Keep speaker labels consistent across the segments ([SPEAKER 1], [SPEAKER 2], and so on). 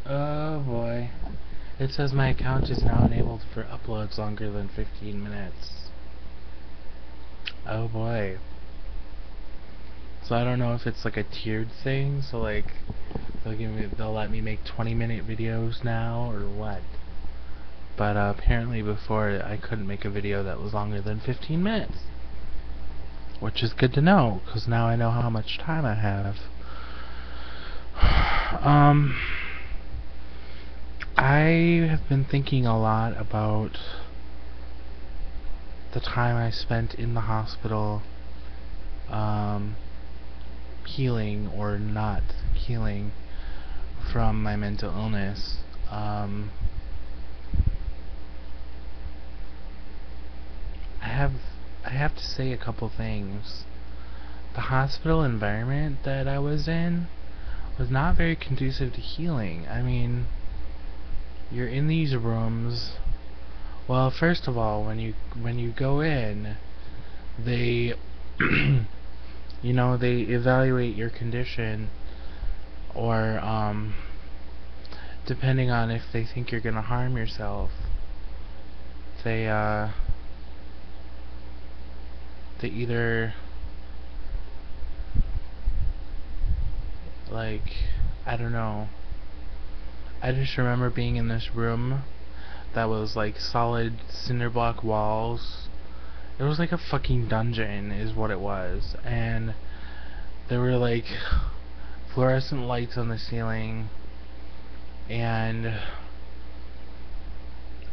[SPEAKER 1] Oh boy. It says my account is now enabled for uploads longer than 15 minutes. Oh boy. So I don't know if it's like a tiered thing, so like they'll let me make 20-minute videos now or what. But apparently before I couldn't make a video that was longer than 15 minutes. Which is good to know, because now I know how much time I have. I have been thinking a lot about the time I spent in the hospital, healing or not healing from my mental illness. I have I have to say a couple things. The hospital environment that I was in was not very conducive to healing. I mean, you're in these rooms. Well, first of all, when you go in, they they evaluate your condition, or depending on if they think you're gonna harm yourself, they they either, like, I don't know. I just remember being in this room that was like solid cinder block walls. It was like a fucking dungeon is what it was, and there were like fluorescent lights on the ceiling, and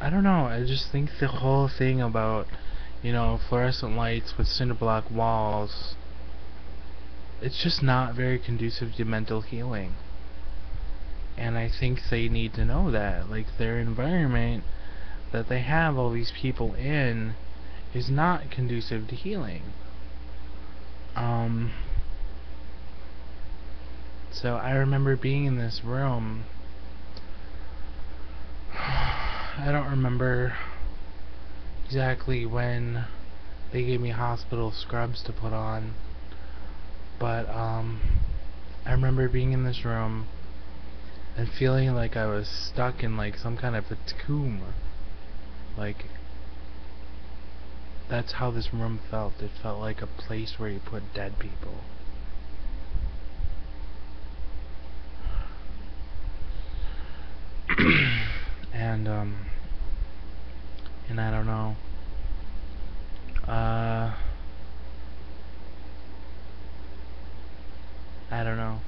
[SPEAKER 1] I don't know, I just think the whole thing about, fluorescent lights with cinder block walls, it's just not very conducive to mental healing. And I think they need to know that. Like, their environment that they have all these people in is not conducive to healing. So I remember being in this room. I don't remember exactly when they gave me hospital scrubs to put on, but I remember being in this room and feeling like I was stuck in like some kind of a tomb. Like, that's how this room felt. It felt like a place where you put dead people. and I don't know. I don't know.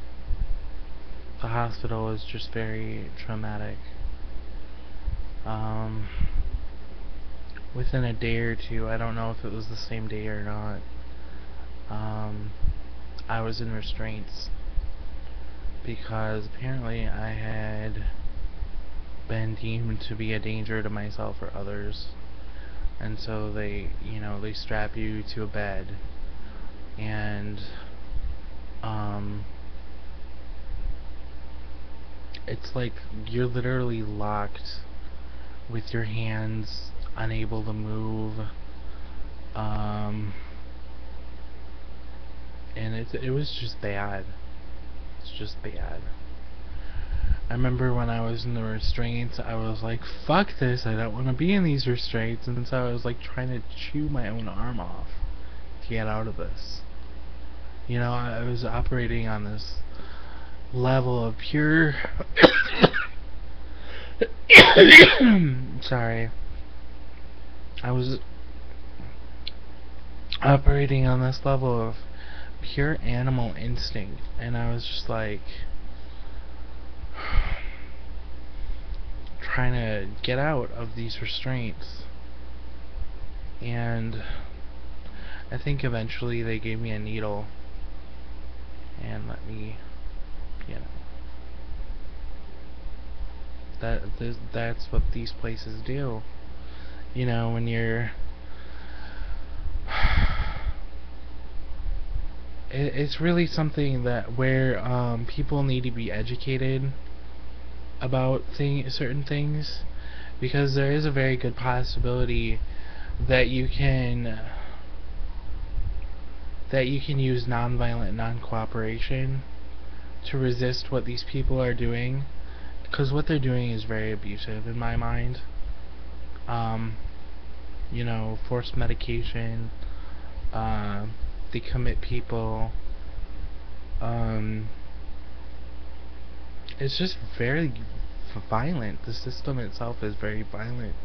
[SPEAKER 1] The hospital was just very traumatic. Within a day or two, I don't know if it was the same day or not, I was in restraints because apparently I had been deemed to be a danger to myself or others, and so they strap you to a bed, and it's like you're literally locked with your hands unable to move, and it was just bad. It's just bad. I remember when I was in the restraints, I was like, fuck this, I don't want to be in these restraints, and so I was like trying to chew my own arm off to get out of this. I was operating on this level of pure sorry. I was operating on this level of pure animal instinct, and I was just like trying to get out of these restraints. And I think eventually they gave me a needle and let me, that's what these places do. When you're it's really something that where people need to be educated about certain things, because there is a very good possibility that you can use nonviolent non-cooperation to resist what these people are doing, because what they're doing is very abusive in my mind. Um, you know, forced medication, they commit people, um, it's just very violent. The system itself is very violent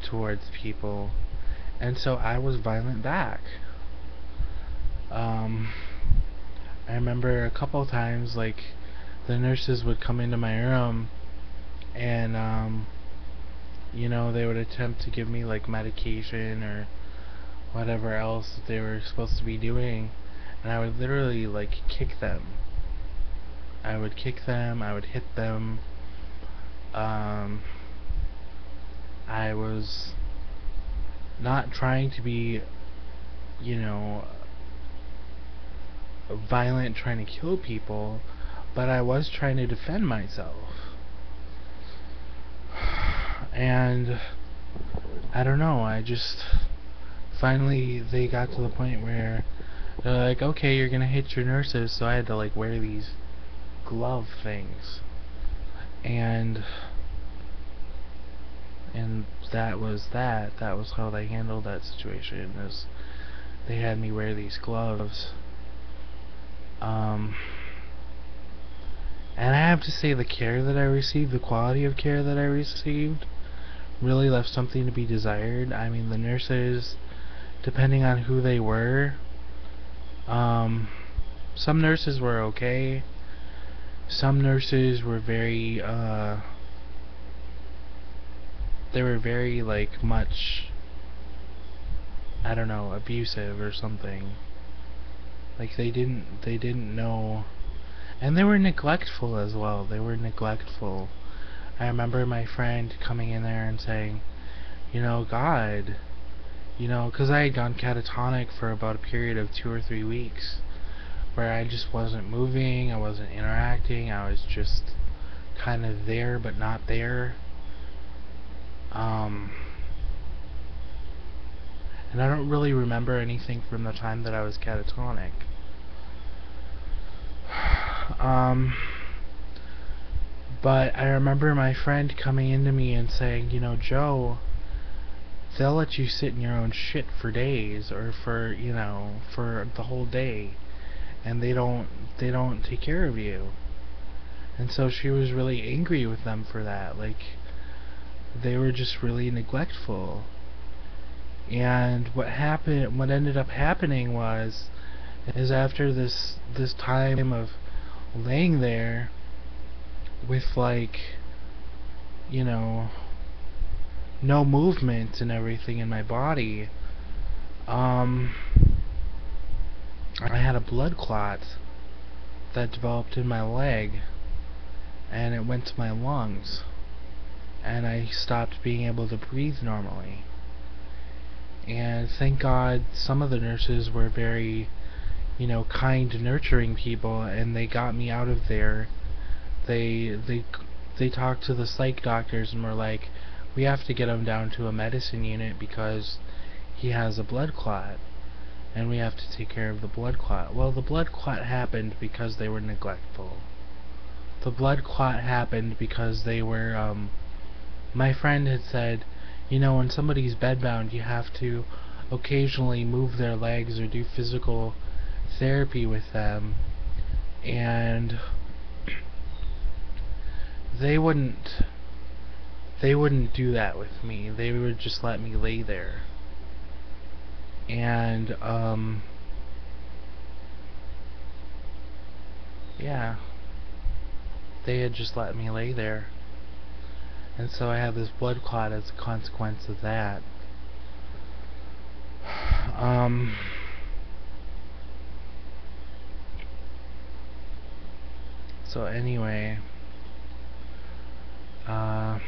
[SPEAKER 1] towards people, and so I was violent back. Um, I remember a couple times, like, the nurses would come into my room and, you know, they would attempt to give me, like, medication or whatever else that they were supposed to be doing, and I would literally, like, kick them. I would kick them, I would hit them. I was not trying to be, you know, violent, trying to kill people, but I was trying to defend myself. And I don't know, I just finally they got to the point where they're like, okay, you're gonna hit your nurses, so I had to, like, wear these glove things, and that was how they handled that situation, is they had me wear these gloves. And I have to say, the care that I received, the quality of care that I received, really left something to be desired. I mean, the nurses, depending on who they were, some nurses were okay. Some nurses were very, they were very, like, much, I don't know, abusive or something. Like, they didn't know, and they were neglectful as well. They were neglectful. I remember my friend coming in there and saying, you know, God, you know, because I had gone catatonic for about a period of 2 or 3 weeks, where I just wasn't moving, I wasn't interacting, I was just kind of there but not there. And I don't really remember anything from the time that I was catatonic. But I remember my friend coming into me and saying, you know, Joe, they'll let you sit in your own shit for days, or for, you know, for the whole day, and they don't take care of you. And so she was really angry with them for that. Like, they were just really neglectful. And what ended up happening is after this time of laying there with, like, you know, no movement and everything in my body, I had a blood clot that developed in my leg, and it went to my lungs, and I stopped being able to breathe normally. And thank God some of the nurses were very, you know, kind, nurturing people, and they got me out of there. They talked to the psych doctors and were like, we have to get him down to a medicine unit because he has a blood clot, and we have to take care of the blood clot. Well, the blood clot happened because they were neglectful. The blood clot happened because they were, my friend had said, you know, when somebody's bedbound, you have to occasionally move their legs or do physical therapy with them, and they wouldn't do that with me. They would just let me lay there. And yeah, they had just let me lay there. And so I had this blood clot as a consequence of that. So anyway, I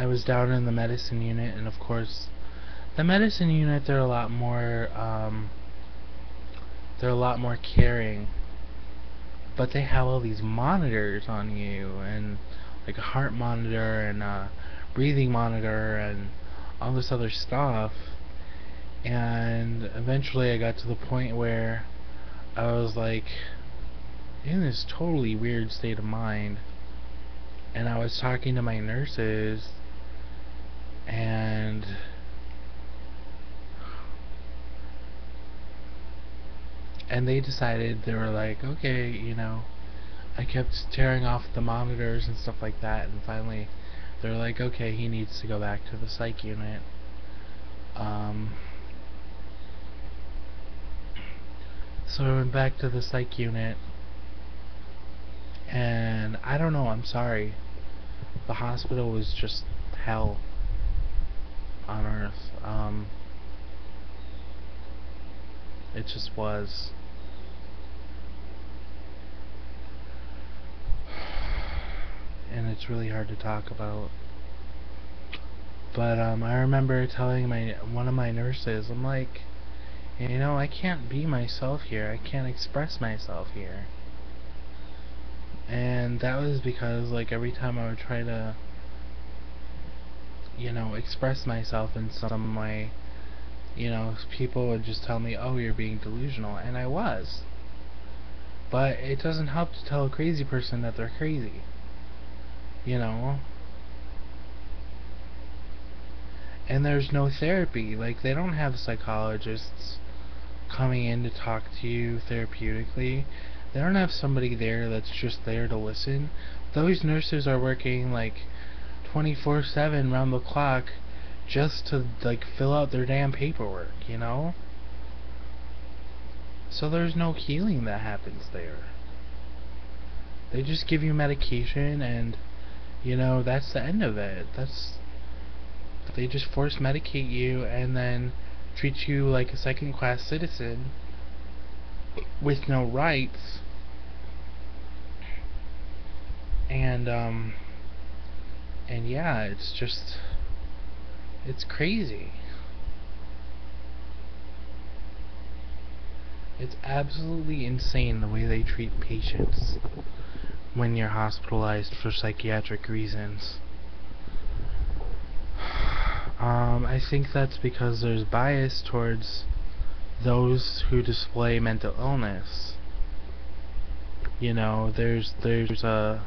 [SPEAKER 1] was down in the medicine unit, and of course, the medicine unit, they're a lot more caring, but they have all these monitors on you, and like a heart monitor and a breathing monitor and all this other stuff. And eventually I got to the point where I was like in this totally weird state of mind, and I was talking to my nurses, and they decided, they were like, okay, I kept tearing off the monitors and stuff like that, and finally they're like, okay, he needs to go back to the psych unit. So I went back to the psych unit, and I don't know, I'm sorry. The hospital was just hell on earth. It just was. And it's really hard to talk about. But I remember telling one of my nurses, I'm like, I can't be myself here. I can't express myself here. And that was because, like, every time I would try to, express myself in some way, people would just tell me, oh, you're being delusional. And I was. But it doesn't help to tell a crazy person that they're crazy. And there's no therapy. Like, they don't have psychologists coming in to talk to you therapeutically. They don't have somebody there that's just there to listen. Those nurses are working like 24/7 round the clock just to like fill out their damn paperwork, So there's no healing that happens there. They just give you medication, and that's the end of it. They just force medicate you and then treat you like a second-class citizen with no rights. And yeah, it's crazy. It's absolutely insane the way they treat patients when you're hospitalized for psychiatric reasons. I think that's because there's bias towards those who display mental illness. There's a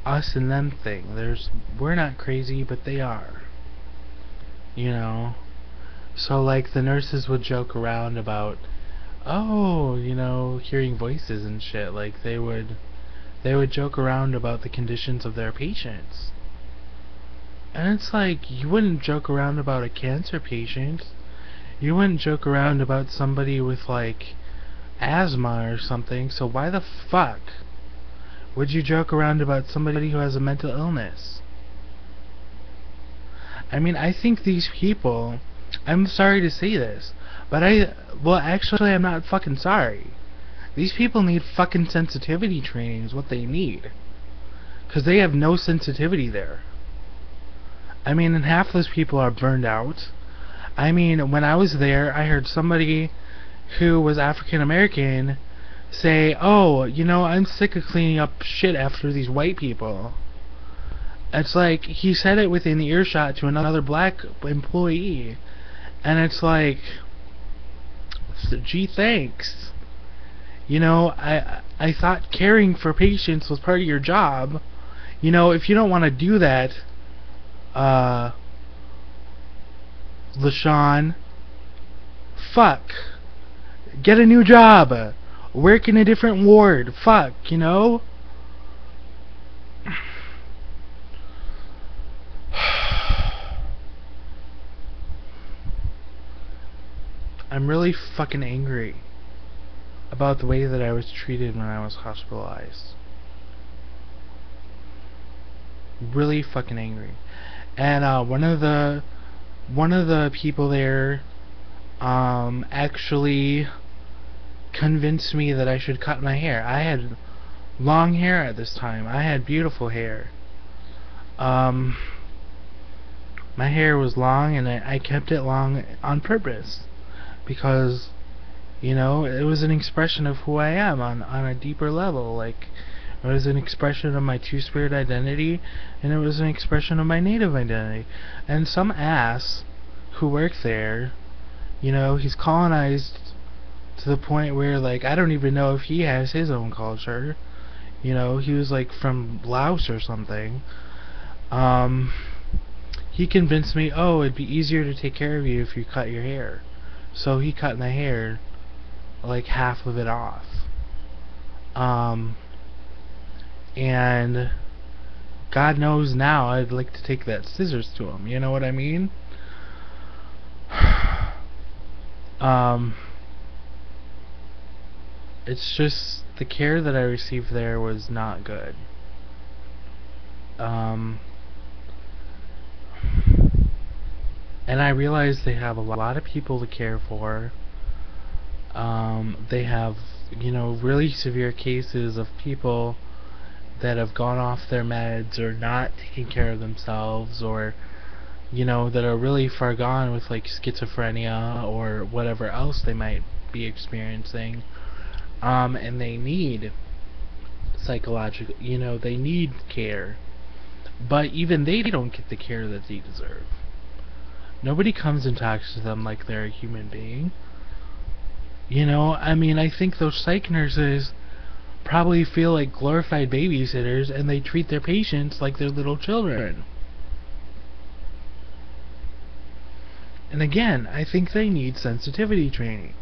[SPEAKER 1] us and them thing. We're not crazy, but they are. So like the nurses would joke around about, oh, hearing voices and shit. Like they would joke around about the conditions of their patients. And it's like, you wouldn't joke around about a cancer patient. You wouldn't joke around about somebody with like asthma or something. So why the fuck would you joke around about somebody who has a mental illness? I mean, I think these people, I'm sorry to say this, but actually I'm not fucking sorry. These people need fucking sensitivity training is what they need. 'Cause they have no sensitivity there. I mean, and half those people are burned out. I mean, when I was there, I heard somebody who was African American say, oh, I'm sick of cleaning up shit after these white people. It's like, he said it within earshot to another black employee. And it's like, gee, thanks. I thought caring for patients was part of your job. If you don't want to do that, LaShawn, fuck, get a new job, work in a different ward, fuck, I'm really fucking angry about the way that I was treated when I was hospitalized. Really fucking angry. And one of the people there actually convinced me that I should cut my hair. I had long hair at this time. I had beautiful hair. My hair was long, and I kept it long on purpose because it was an expression of who I am on a deeper level. Like, it was an expression of my two-spirit identity, and it was an expression of my native identity. And some ass who worked there, he's colonized to the point where, like, I don't even know if he has his own culture. You know, he was like from Laos or something. He convinced me, oh, it'd be easier to take care of you if you cut your hair. So he cut my hair, like half of it off. And God knows now I'd like to take that scissors to him. You know what I mean? It's just the care that I received there was not good. And I realized they have a lot of people to care for. They have, you know, really severe cases of people that have gone off their meds or not taking care of themselves, or, you know, that are really far gone with like schizophrenia or whatever else they might be experiencing. And they need psychological, you know, they need care. But even they don't get the care that they deserve. Nobody comes and talks to them like they're a human being. You know, I mean, I think those psych nurses probably feel like glorified babysitters, and they treat their patients like they're little children. And again, I think they need sensitivity training.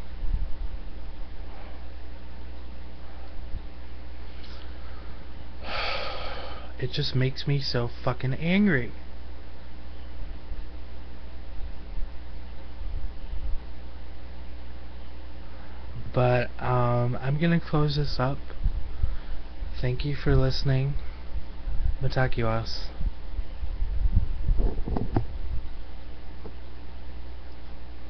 [SPEAKER 1] It just makes me so fucking angry. But I'm gonna close this up. Thank you for listening. Matakiwas.